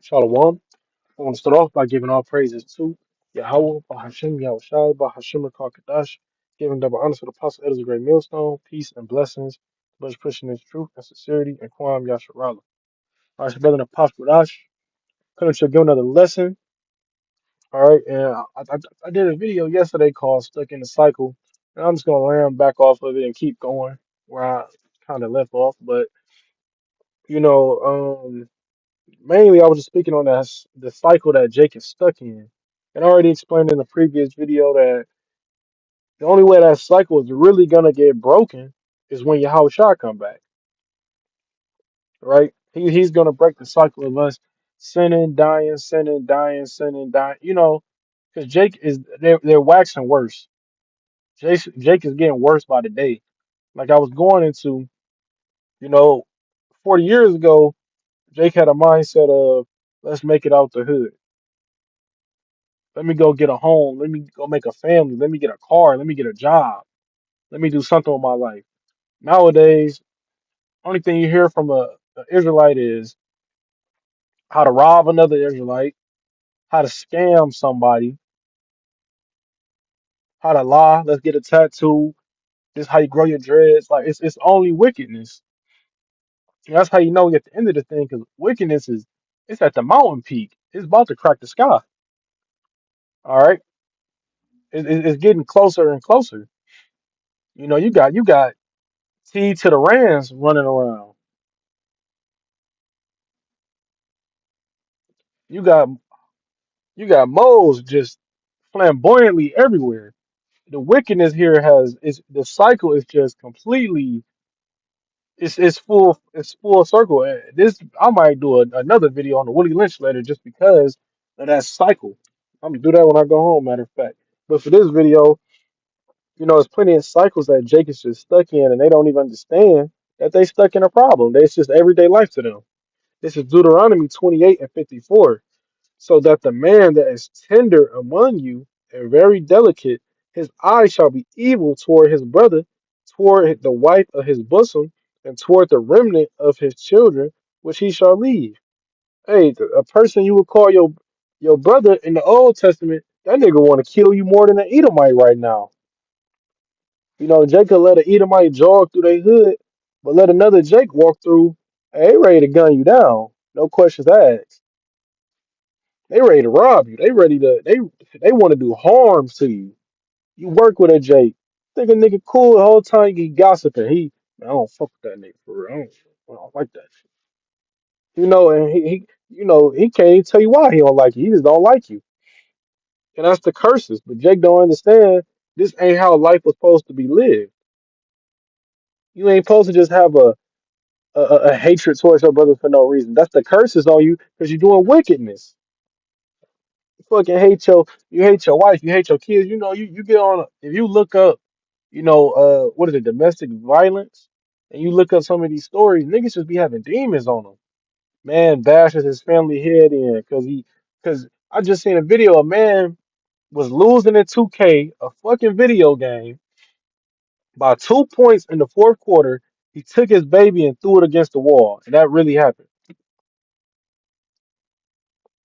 Shalom. I want to start off by giving all praises to Yahweh, Bahashem, Yahushai, Bahashem, Rakakadash, giving double honors to the Apostle Elders of Great Millstone, peace and blessings, much pushing his truth and sincerity, and Kwam Yasharala. All right, so brother Apostle Dash, coming to give another lesson. All right, and I did a video yesterday called Stuck in the Cycle, and I'm just going to land back off of it and keep going where I kind of left off. But, you know, mainly, I was just speaking on the cycle that Jake is stuck in. And I already explained in the previous video that the only way that cycle is really gonna get broken is when Yahweh Shah come back, right? He's gonna break the cycle of us sinning, dying, sinning, dying, sinning, dying. You know, because Jake is they're waxing worse. Jake is getting worse by the day. Like I was going into, you know, 40 years ago, Jake had a mindset of let's make it out the hood. Let me go get a home. Let me go make a family. Let me get a car. Let me get a job. Let me do something with my life. Nowadays, only thing you hear from a Israelite is how to rob another Israelite, how to scam somebody, how to lie. Let's get a tattoo. This is how you grow your dreads. Like it's only wickedness. And that's how you know at the end of the thing, because wickedness is it's at the mountain peak. It's about to crack the sky. All right, it's getting closer and closer. You know, you got T to the Rams running around. You got You got moles just flamboyantly everywhere. The wickedness here has is the cycle is just completely it's full circle. This I might do another video on the Willie Lynch later just because of that cycle. I'm gonna do that when I go home, matter of fact. But for this video, you know, there's plenty of cycles that Jake is just stuck in, and they don't even understand that they stuck in a problem. It's just everyday life to them. This is Deuteronomy 28 and 54. So that the man that is tender among you and very delicate, his eye shall be evil toward his brother, toward the wife of his bosom, and toward the remnant of his children, which he shall leave. Hey, a person you would call your brother in the Old Testament, that nigga want to kill you more than an Edomite right now. You know, Jacob let an Edomite jog through their hood, but let another Jake walk through, hey, they ready to gun you down. No questions asked. They ready to rob you. They want to do harm to you. You work with a Jake. Think a nigga cool the whole time you keep gossiping. Man, I don't fuck with that nigga for real. I don't like that shit. You know, and he can't even tell you why he don't like you. He just don't like you. And that's the curses. But Jake don't understand this ain't how life was supposed to be lived. You ain't supposed to just have a hatred towards your brother for no reason. That's the curses on you because you're doing wickedness. Fucking you hate your wife, you hate your kids. You know, you get on if you look up, you know, what is it, domestic violence, and you look up some of these stories, niggas just be having demons on them. Man bashes his family head in because I just seen a video. A man was losing in 2K, a fucking video game, by 2 points in the fourth quarter. He took his baby and threw it against the wall, and that really happened.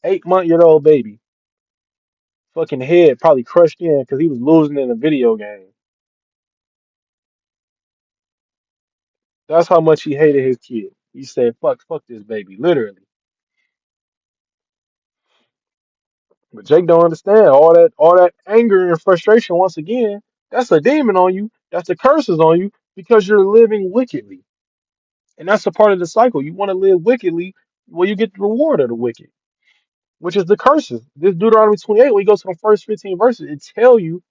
8-month-old baby, fucking head probably crushed in because he was losing in a video game. That's how much he hated his kid. He said, fuck this baby, literally. But Jake don't understand all that anger and frustration. Once again, that's a demon on you. That's the curses on you because you're living wickedly, and that's a part of the cycle. You want to live wickedly, well, you get the reward of the wicked, which is the curses. This Deuteronomy 28, when you go to the first 15 verses, it tell you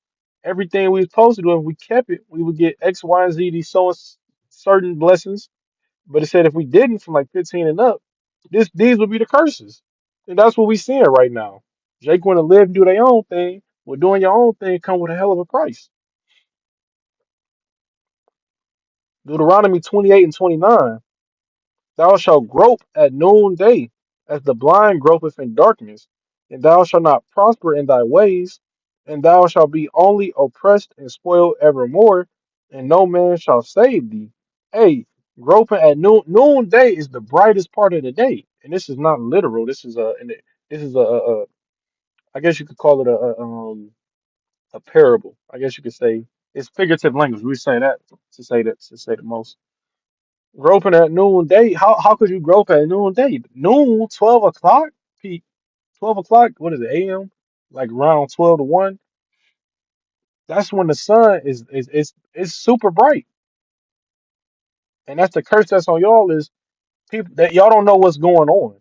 everything we was supposed to do. If we kept it, we would get X, Y, and Z. These so certain blessings. But it said if we didn't from like 15 and up, these would be the curses. And that's what we seeing right now. Jake want to live and do their own thing. Well, doing your own thing come with a hell of a price. Deuteronomy 28 and 29. Thou shalt grope at noonday, as the blind gropeth in darkness, and thou shalt not prosper in thy ways, and thou shalt be only oppressed and spoiled evermore, and no man shall save thee. Hey, groping at noonday is the brightest part of the day. and this is not literal. This is a I guess you could call it a parable. I guess you could say it's figurative language. We say that to say the most. Groping at noonday. How could you grope at noonday? Noon, 12 o'clock, 12 o'clock. What is it? A.M. Like around 12 to 1. That's when the sun is super bright, and that's the curse that's on y'all is people that y'all don't know what's going on.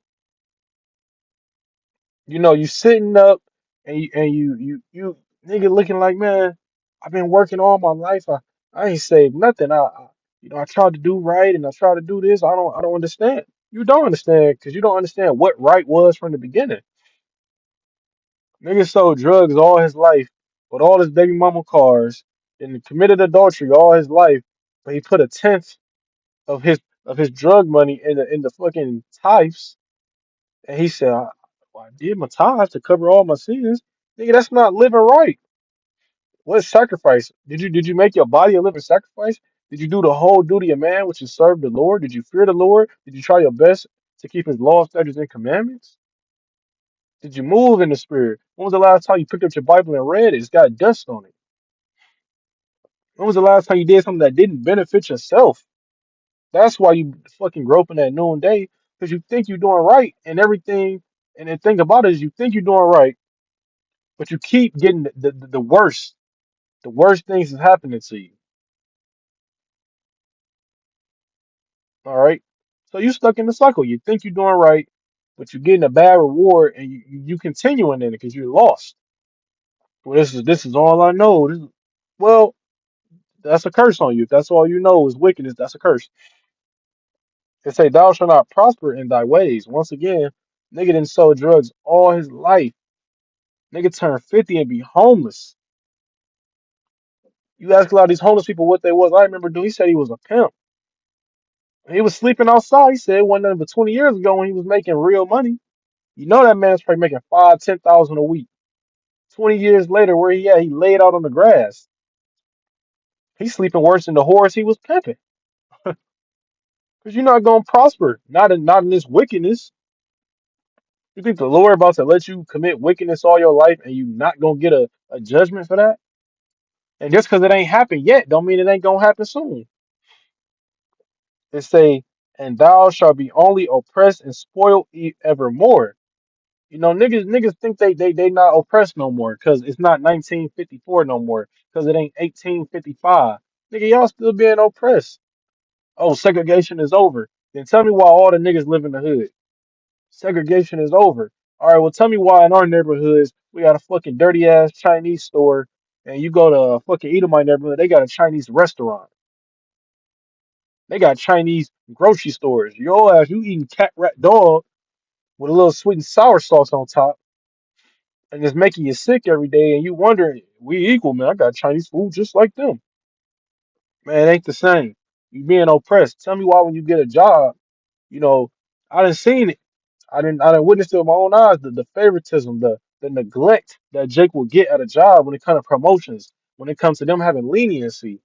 You sitting up and you nigga looking like, man, I've been working all my life. I ain't saved nothing. I tried to do right and I tried to do this. I don't understand. You don't understand because you don't understand what right was from the beginning. Nigga sold drugs all his life, with all his baby mama cars, and committed adultery all his life, but he put a tenth of his drug money in the fucking tithes. And he said, I did my tithes to cover all my sins. Nigga, that's not living right. What is sacrifice? Did you make your body a living sacrifice? Did you do the whole duty of man, which is serve the Lord? Did you fear the Lord? Did you try your best to keep his law, statutes, and commandments? Did you move in the spirit? When was the last time you picked up your Bible and read it? It's got dust on it. When was the last time you did something that didn't benefit yourself? That's why you fucking groping at noonday, because you think you're doing right and everything. And the thing about it is you think you're doing right, but you keep getting the worst. The worst things is happening to you. All right. So you stuck in the cycle. You think you're doing right, but you're getting a bad reward and you continuing in it because you're lost. Well, this is all I know. Well, that's a curse on you. If that's all you know is wickedness, that's a curse. It say thou shalt not prosper in thy ways. Once again, nigga didn't sell drugs all his life. Nigga turned 50 and be homeless. You ask a lot of these homeless people what they was. I remember dude, he said he was a pimp. He was sleeping outside. He said it wasn't nothing but 20 years ago when he was making real money. You know that man's probably making 5, 10,000 a week. 20 years later, where he at? He laid out on the grass. He's sleeping worse than the horse he was pimping. Because you're not gonna prosper. Not in this wickedness. You think the Lord about to let you commit wickedness all your life and you not gonna get a judgment for that? And just because it ain't happened yet, don't mean it ain't gonna happen soon. It say, and thou shalt be only oppressed and spoiled evermore. Niggas think they not oppressed no more because it's not 1954 no more because it ain't 1855. Nigga, y'all still being oppressed. Oh, segregation is over. Then tell me why all the niggas live in the hood. Segregation is over. All right, well tell me why in our neighborhoods we got a fucking dirty ass Chinese store, and you go to a fucking Edomite neighborhood, they got a Chinese restaurant. They got Chinese grocery stores. Your ass, you eating cat rat dog with a little sweet and sour sauce on top, and it's making you sick every day, and you wonder, we equal, man. I got Chinese food just like them. Man, it ain't the same. You being oppressed. Tell me why when you get a job, you know, I done seen it. I didn't witness it with my own eyes, the favoritism, the neglect that Jake will get at a job when it comes to promotions, when it comes to them having leniency.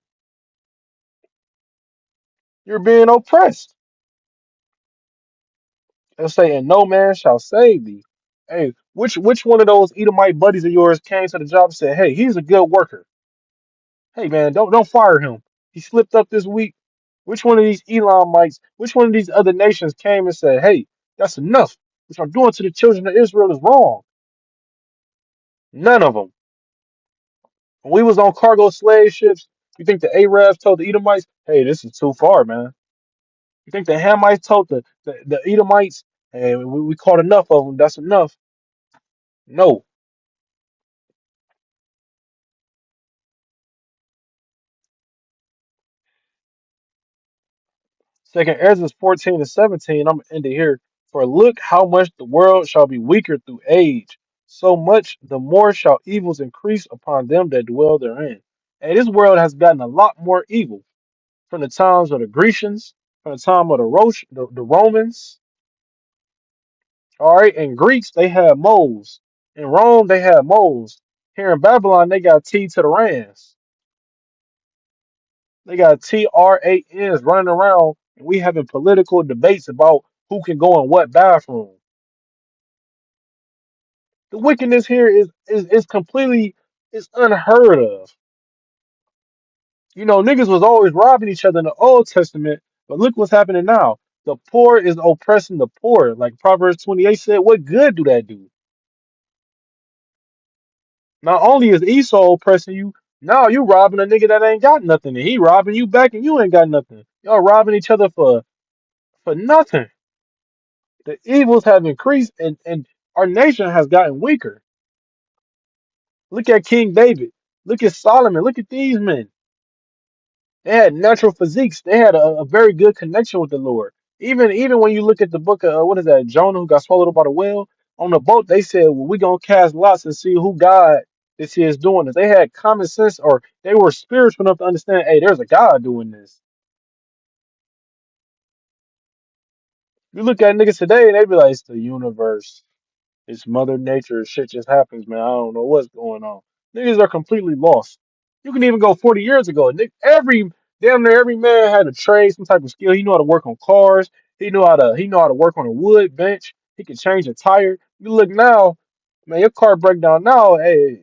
You're being oppressed. They'll say, and no man shall save thee. Hey, which one of those Edomite buddies of yours came to the job and said, hey, he's a good worker. Hey man, don't fire him. He slipped up this week. Which one of these Elamites, which one of these other nations came and said, hey, that's enough. What I'm doing to the children of Israel is wrong. None of them. When we was on cargo slave ships, you think the Arabs told the Edomites, hey, this is too far, man? You think the Hamites told the Edomites, hey, we caught enough of them, that's enough? No. Second Ezra 14 and 17, I'm gonna end it here. For look how much the world shall be weaker through age, so much the more shall evils increase upon them that dwell therein. And this world has gotten a lot more evil from the times of the Grecians, from the time of the Romans. All right, in Greeks they had moles. In Rome they had moles. Here in Babylon they got T to the Rans. They got TRANs running around, and we having political debates about who can go in what bathroom. The wickedness here is completely is unheard of. You know, niggas was always robbing each other in the Old Testament, but look what's happening now. The poor is oppressing the poor. Like Proverbs 28 said, what good do that do? Not only is Esau oppressing you, now you robbing a nigga that ain't got nothing, and he robbing you back, and you ain't got nothing. Y'all robbing each other for nothing. The evils have increased, and our nation has gotten weaker. Look at King David. Look at Solomon. Look at these men. They had natural physiques. They had a very good connection with the Lord. Even when you look at the book of what is that, Jonah who got swallowed up by the whale on the boat, they said, "Well, we gonna cast lots and see who God this is doing it." They had common sense, or they were spiritual enough to understand, hey, there's a God doing this. You look at niggas today, and they be like, "It's the universe. It's Mother Nature. Shit just happens, man. I don't know what's going on." Niggas are completely lost. You can even go 40 years ago. Every damn near every man had a trade, some type of skill. He knew how to work on cars. He know how to work on a wood bench. He could change a tire. You look now, man, your car break down now. Hey,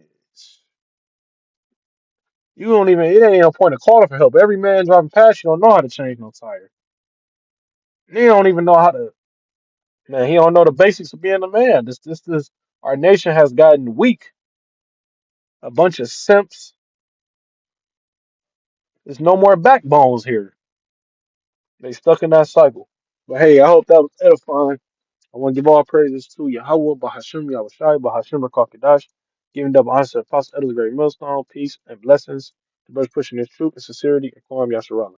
you don't even. It ain't no point of calling for help. Every man driving past you don't know how to change no tire. They don't even know how to. Man, he don't know the basics of being a man. This. Our nation has gotten weak. A bunch of simps. There's no more backbones here. They stuck in that cycle. But hey, I hope that was edifying. I want to give all praises to Yahweh, Bahashim, Yahushai, Bahashim, Rakakadash, giving double honor to Apostle Elder Great Millstone, peace and blessings to brothers pushing this truth and sincerity and calling Yasharala.